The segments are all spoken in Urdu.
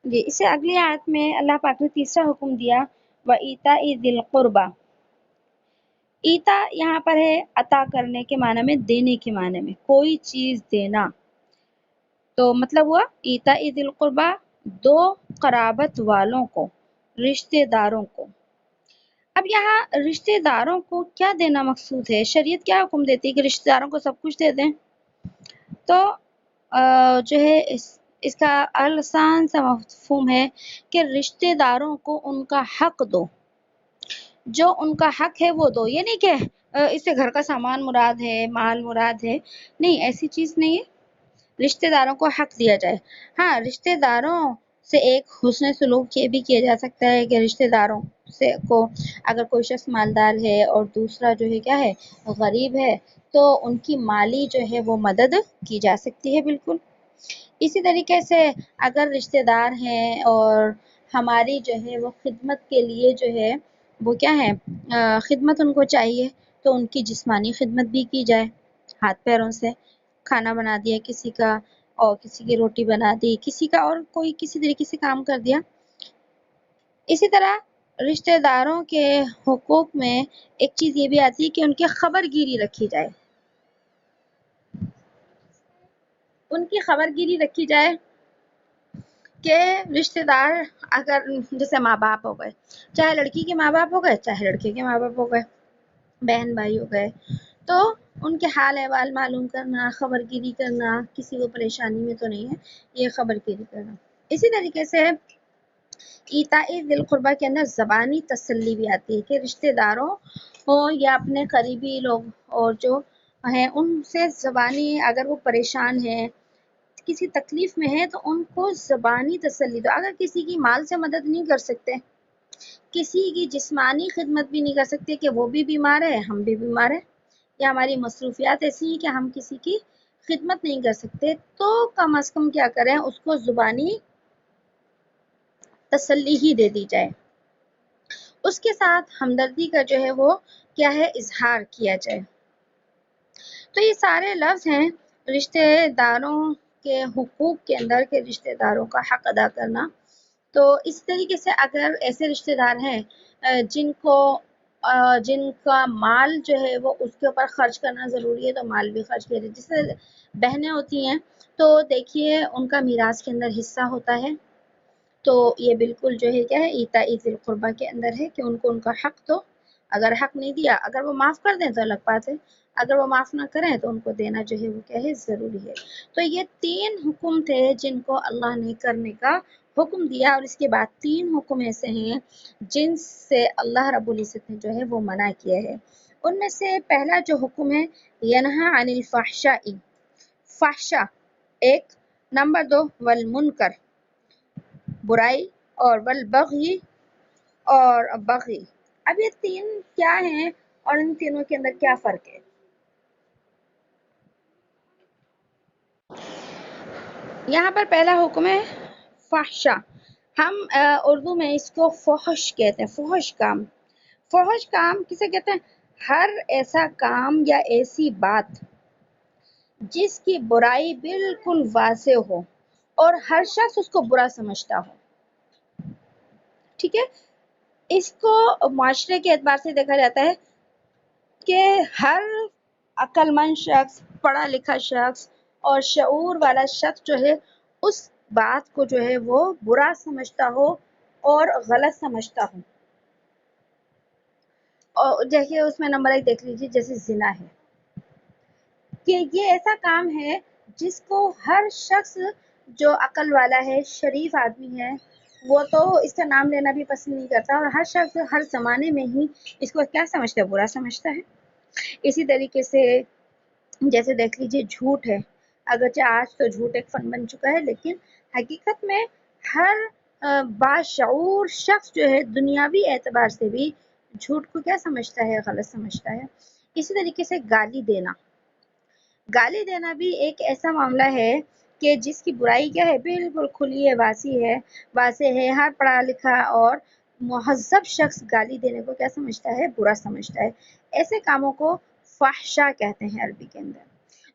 جی اس سے اگلی آیت میں اللہ پاک نے تیسرا حکم دیا وَإِيتَاءِ ذِي الْقُرْبَى. ایتا یہاں پر ہے عطا کرنے کے معنی میں، دینے کے معنی میں، کوئی چیز دینا. تو مطلب ہوا ایتاء ذی القربہ، دو قرابت والوں کو، رشتہ داروں کو. اب یہاں رشتہ داروں کو کیا دینا مقصود ہے؟ شریعت کیا حکم دیتی ہے کہ رشتہ داروں کو سب کچھ دے دیں؟ تو جو ہے اس کا آسان سا مفہوم ہے کہ رشتہ داروں کو ان کا حق دو، جو ان کا حق ہے وہ دو. یہ نہیں کہ اس سے گھر کا سامان مراد ہے، مال مراد ہے، نہیں، ایسی چیز نہیں ہے. رشتہ داروں کو حق دیا جائے. ہاں، رشتہ داروں سے ایک حسن سلوک یہ بھی کیا جا سکتا ہے کہ رشتہ داروں سے کو اگر کوئی شخص مالدار ہے اور دوسرا جو ہے کیا ہے غریب ہے، تو ان کی مالی جو ہے وہ مدد کی جا سکتی ہے بالکل. اسی طریقے سے اگر رشتہ دار ہیں اور ہماری جو ہے وہ خدمت کے لیے جو ہے وہ کیا ہے خدمت ان کو چاہیے، تو ان کی جسمانی خدمت بھی کی جائے. ہاتھ پیروں سے کھانا بنا دیا کسی کا، اور کسی کی روٹی بنا دی، کسی کا اور کوئی کسی طریقے سے کام کر دیا. اسی طرح رشتہ داروں کے حقوق میں ایک چیز یہ بھی آتی ہے کہ ان کی خبر گیری رکھی جائے. ان کی خبر گیری رکھی جائے کہ رشتہ دار اگر جیسے ماں باپ ہو گئے، چاہے لڑکی کے ماں باپ ہو گئے چاہے لڑکے کے ماں باپ ہو گئے، بہن بھائی ہو گئے، تو ان کے حال احوال معلوم کرنا، خبر گیری کرنا، کسی کو پریشانی میں تو نہیں ہے، یہ خبر گیری کرنا. اسی طریقے سے ایتاء ذی القربہ کے اندر زبانی تسلی بھی آتی ہے کہ رشتہ داروں ہو یا اپنے قریبی لوگ اور جو ہیں ان سے زبانی اگر وہ پریشان ہیں، کسی تکلیف میں ہے، تو ان کو زبانی تسلی دو. اگر کسی کی مال سے مدد نہیں کر سکتے، کسی کی جسمانی خدمت بھی نہیں کر سکتے کہ وہ بھی بیمار ہے ہم بھی بیمار ہیں، یا ہماری مصروفیات ایسی ہیں کہ ہم کسی کی خدمت نہیں کر سکتے، تو کم از کم کیا کریں، اس کو زبانی تسلی ہی دے دی جائے، اس کے ساتھ ہمدردی کا جو ہے وہ کیا ہے اظہار کیا جائے. تو یہ سارے لفظ ہیں رشتہ داروں کے حقوق کے اندر کہ رشتہ داروں کا حق ادا کرنا. تو اس طریقے سے اگر ایسے رشتہ دار ہیں جن کا مال جو ہے وہ اس کے اوپر خرچ کرنا ضروری ہے، تو مال بھی خرچ کرے. جیسے بہنیں ہوتی ہیں تو دیکھیے ان کا میراث کے اندر حصہ ہوتا ہے، تو یہ بالکل جو ہے کیا ہے ایتاء ذی القربہ کے اندر ہے کہ ان کو ان کا حق دو. اگر حق نہیں دیا، اگر وہ معاف کر دیں تو الگ بات ہے، اگر وہ معاف نہ کریں تو ان کو دینا جو ہے وہ کیا ہے ضروری ہے. تو یہ 3 حکم تھے جن کو اللہ نے کرنے کا حکم دیا، اور اس کے بعد 3 حکم ایسے ہیں جن سے اللہ رب العزت نے جو ہے وہ منع کیا ہے. ان میں سے پہلا جو حکم ہے ینہا عن الفحشاء، فحشا ایک، نمبر 2 والمنکر برائی، اور والبغی اور بغی. اب یہ 3 کیا ہیں اور ان تینوں کے اندر کیا فرق ہے؟ یہاں پر پہلا حکم ہے فحشا، ہم اردو میں اس کو فحش کہتے ہیں. فحش کام، فحش کام کسے کہتے ہیں؟ ہر ایسا کام یا ایسی بات جس کی برائی بالکل واضح ہو اور ہر شخص اس کو برا سمجھتا ہو. ٹھیک ہے، اس کو معاشرے کے اعتبار سے دیکھا جاتا ہے کہ ہر عقل مند شخص، پڑھا لکھا شخص اور شعور والا شخص جو ہے اس بات کو جو ہے وہ برا سمجھتا ہو اور غلط سمجھتا ہو. اور دیکھیے اس میں نمبر 1 دیکھ لیجیے، جیسے زنا ہے کہ یہ ایسا کام ہے جس کو ہر شخص جو عقل والا ہے، شریف آدمی ہے، وہ تو اس کا نام لینا بھی پسند نہیں کرتا، اور ہر شخص ہر زمانے میں ہی اس کو کیا سمجھتا ہے؟ برا سمجھتا ہے. اسی طریقے سے جیسے دیکھ لیجیے جھوٹ ہے، اگرچہ آج تو جھوٹ ایک فن بن چکا ہے، لیکن حقیقت میں ہر باشعور شخص جو ہے دنیاوی اعتبار سے بھی جھوٹ کو کیا سمجھتا ہے؟ غلط سمجھتا ہے. اسی طریقے سے گالی دینا، گالی دینا بھی ایک ایسا معاملہ ہے کہ جس کی برائی کیا ہے؟ بالکل کھلی ہے، واضح ہے. ہر پڑھا لکھا اور مہذب شخص گالی دینے کو کیا سمجھتا ہے؟ برا سمجھتا ہے. ایسے کاموں کو فحشا کہتے ہیں عربی کے اندر.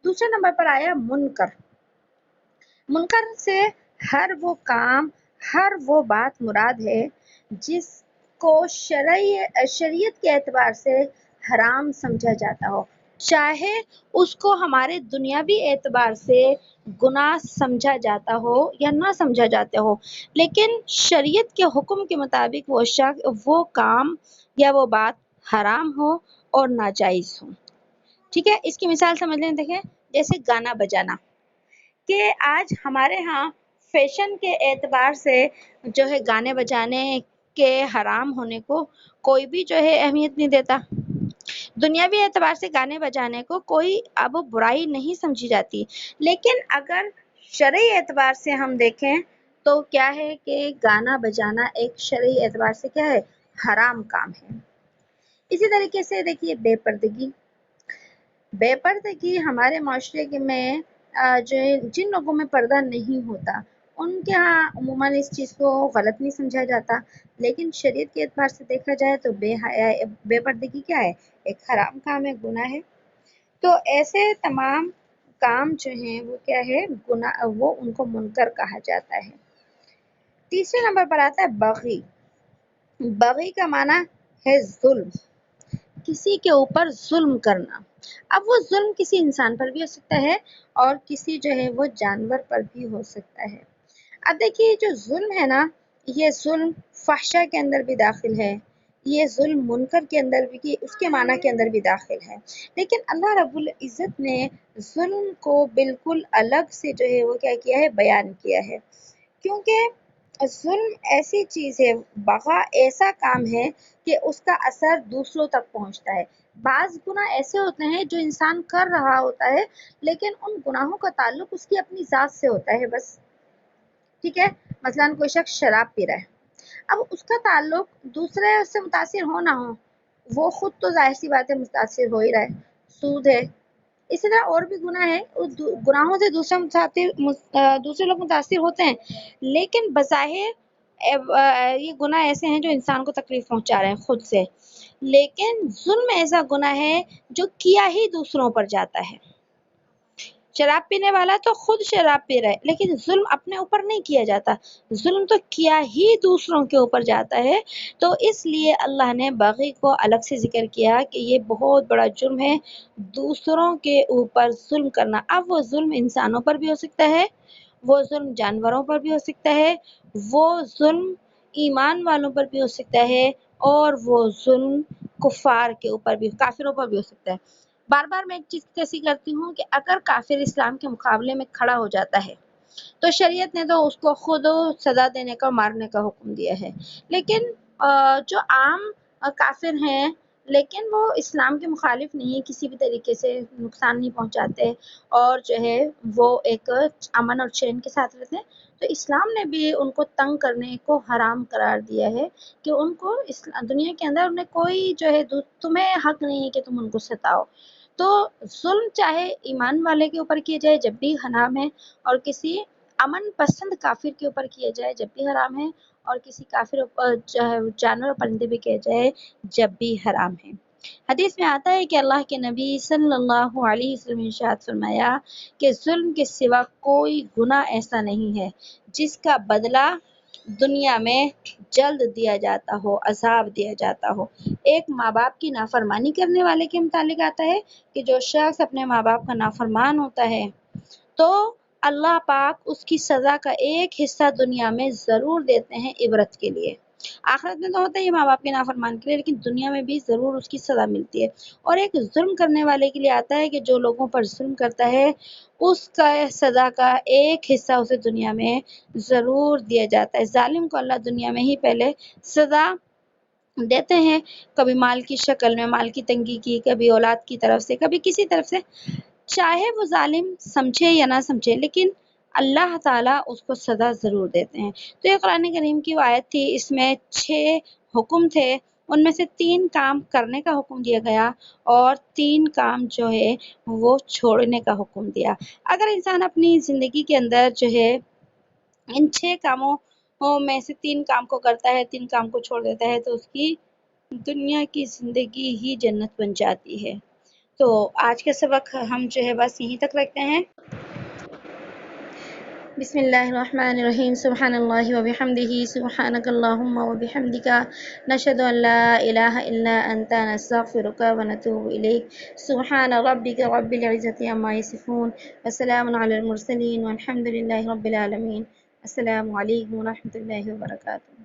دوسرے نمبر پر آیا منکر. منکر سے ہر وہ کام، ہر وہ بات مراد ہے جس کو شریعت کے اعتبار سے حرام سمجھا جاتا ہو، چاہے اس کو ہمارے دنیاوی اعتبار سے گناہ سمجھا جاتا ہو یا نہ سمجھا جاتا ہو، لیکن شریعت کے حکم کے مطابق وہ شخص، وہ کام یا وہ بات حرام ہو اور ناجائز ہو۔ ٹھیک ہے، اس کی مثال سمجھ لیں۔ دیکھیں جیسے گانا بجانا، کہ آج ہمارے ہاں فیشن کے اعتبار سے جو ہے گانے بجانے کے حرام ہونے کو کوئی بھی جو ہے اہمیت نہیں دیتا۔ دنیاوی اعتبار سے گانے بجانے کو کوئی اب برائی نہیں سمجھی جاتی، لیکن اگر شرعی اعتبار سے ہم دیکھیں تو کیا ہے کہ گانا بجانا ایک شرعی اعتبار سے کیا ہے، حرام کام ہے۔ اسی طریقے سے دیکھیے بے پردگی ہمارے معاشرے میں جن لوگوں میں پردہ نہیں ہوتا ان کے ہاں عموماً اس چیز کو غلط نہیں سمجھا جاتا، لیکن شریعت کے اعتبار سے دیکھا جائے تو بے پردگی کیا ہے، ایک حرام کام ہے، گناہ ہے۔ تو ایسے تمام کام جو ہیں وہ کیا ہے، گناہ، وہ ان کو منکر کہا جاتا ہے۔ تیسرے نمبر پر آتا ہے بغی۔ بغی کا معنی ہے ظلم، کسی کے اوپر ظلم کرنا۔ اب وہ ظلم کسی انسان پر بھی ہو سکتا ہے اور کسی جو ہے وہ جانور پر بھی ہو سکتا ہے۔ اب دیکھیے جو ظلم ہے نا، یہ ظلم فحشہ کے اندر بھی داخل ہے، یہ ظلم منکر کے اندر بھی، اس کے معنی کے اندر بھی داخل ہے، لیکن اللہ رب العزت نے ظلم کو بالکل الگ سے جو ہے وہ کیا کیا ہے، بیان کیا ہے، کیونکہ ظلم ایسی چیز ہے، بغا ایسا کام ہے کہ اس کا اثر دوسروں تک پہنچتا ہے۔ بعض گناہ ایسے ہوتے ہیں جو انسان کر رہا ہوتا ہے لیکن ان گناہوں کا تعلق اس کی اپنی ذات سے ہوتا ہے بس، ٹھیک ہے، مثلا کوئی شخص شراب پی رہا ہے، اب اس کا تعلق دوسرے اس سے متاثر ہو نہ ہو، وہ خود تو ظاہر سی بات ہے متاثر ہو ہی رہا ہے، سود ہے، اسی طرح اور بھی گناہ ہے، گناہوں سے دوسرے لوگ متاثر ہوتے ہیں، لیکن بظاہر یہ گناہ ایسے ہیں جو انسان کو تکلیف پہنچا رہے ہیں خود سے، لیکن ظلم ایسا گناہ ہے جو کیا ہی دوسروں پر جاتا ہے۔ شراب پینے والا تو خود شراب پی رہا ہے لیکن ظلم اپنے اوپر نہیں کیا جاتا، ظلم تو کیا ہی دوسروں کے اوپر جاتا ہے، تو اس لیے اللہ نے باغی کو الگ سے ذکر کیا کہ یہ بہت بڑا جرم ہے، دوسروں کے اوپر ظلم کرنا۔ اب وہ ظلم انسانوں پر بھی ہو سکتا ہے، وہ ظلم جانوروں پر بھی ہو سکتا ہے، وہ ظلم ایمان والوں پر بھی ہو سکتا ہے، اور وہ ظلم کفار کے اوپر بھی، کافروں پر بھی ہو سکتا ہے۔ بار بار میں ایک چیز کیسی کرتی ہوں کہ اگر کافر اسلام کے مقابلے میں کھڑا ہو جاتا ہے تو شریعت نے تو اس کو خود سزا دینے کا، مارنے کا حکم دیا ہے، لیکن جو عام کافر ہیں لیکن وہ اسلام کے مخالف نہیں، کسی بھی طریقے سے نقصان نہیں پہنچاتے اور جو ہے وہ ایک امن اور چین کے ساتھ رہتے ہیں، تو اسلام نے بھی ان کو تنگ کرنے کو حرام قرار دیا ہے کہ ان کو دنیا کے اندر انہیں کوئی جو ہے تمہیں حق نہیں ہے کہ تم ان کو ستاؤ۔ تو ظلم چاہے ایمان والے کے اوپر کیا جائے جب بھی حرام ہے، اور کسی امن پسند کافر کے اوپر کیا جائے جب بھی حرام ہے، اور کسی کافر جانور اور پرندے بھی کیا جائے جب بھی حرام ہے۔ حدیث میں آتا ہے کہ اللہ کے نبی صلی اللہ علیہ وسلم نے ارشاد فرمایا کہ ظلم کے سوا کوئی گناہ ایسا نہیں ہے جس کا بدلہ دنیا میں جلد دیا جاتا ہو، عذاب دیا جاتا ہو۔ ایک ماں باپ کی نافرمانی کرنے والے کے متعلق آتا ہے کہ جو شخص اپنے ماں باپ کا نافرمان ہوتا ہے تو اللہ پاک اس کی سزا کا ایک حصہ دنیا میں ضرور دیتے ہیں عبرت کے لیے۔ آخرت میں تو ہوتا ہے یہ ماں باپ کے نافرمان کے لیے، لیکن دنیا میں بھی ضرور اس کی سزا ملتی ہے۔ اور ایک ظلم کرنے والے کے لیے آتا ہے کہ جو لوگوں پر ظلم کرتا ہے اس کا سزا کا ایک حصہ اسے دنیا میں ضرور دیا جاتا ہے۔ ظالم کو اللہ دنیا میں ہی پہلے سزا دیتے ہیں، کبھی مال کی شکل میں، مال کی تنگی کی، کبھی اولاد کی طرف سے، کبھی کسی طرف سے، چاہے وہ ظالم سمجھے یا نہ سمجھے، لیکن اللہ تعالیٰ اس کو سزا ضرور دیتے ہیں۔ تو یہ قرآن کریم کی آیت تھی، اس میں 6 حکم تھے، ان میں سے 3 کام کرنے کا حکم دیا گیا اور 3 کام جو ہے وہ چھوڑنے کا حکم دیا۔ اگر انسان اپنی زندگی کے اندر جو ہے ان 6 کاموں میں سے 3 کام کو کرتا ہے، 3 کام کو چھوڑ دیتا ہے، تو اس کی دنیا کی زندگی ہی جنت بن جاتی ہے۔ تو آج کا سبق ہم جو ہے بس یہیں تک رکھتے ہیں۔ بسم اللہ الرحمن الرحیم سبحان اللہ وبحمدہ سبحانک اللہم وبحمدک نشہد ان لا الہ الا انت نستغفرک ونتوب الیک سبحان ربک رب العزت عما یصفون وسلام علی المرسلین والحمد للہ رب العالمین۔ السلام علیکم ورحمۃ اللہ وبرکاتہ۔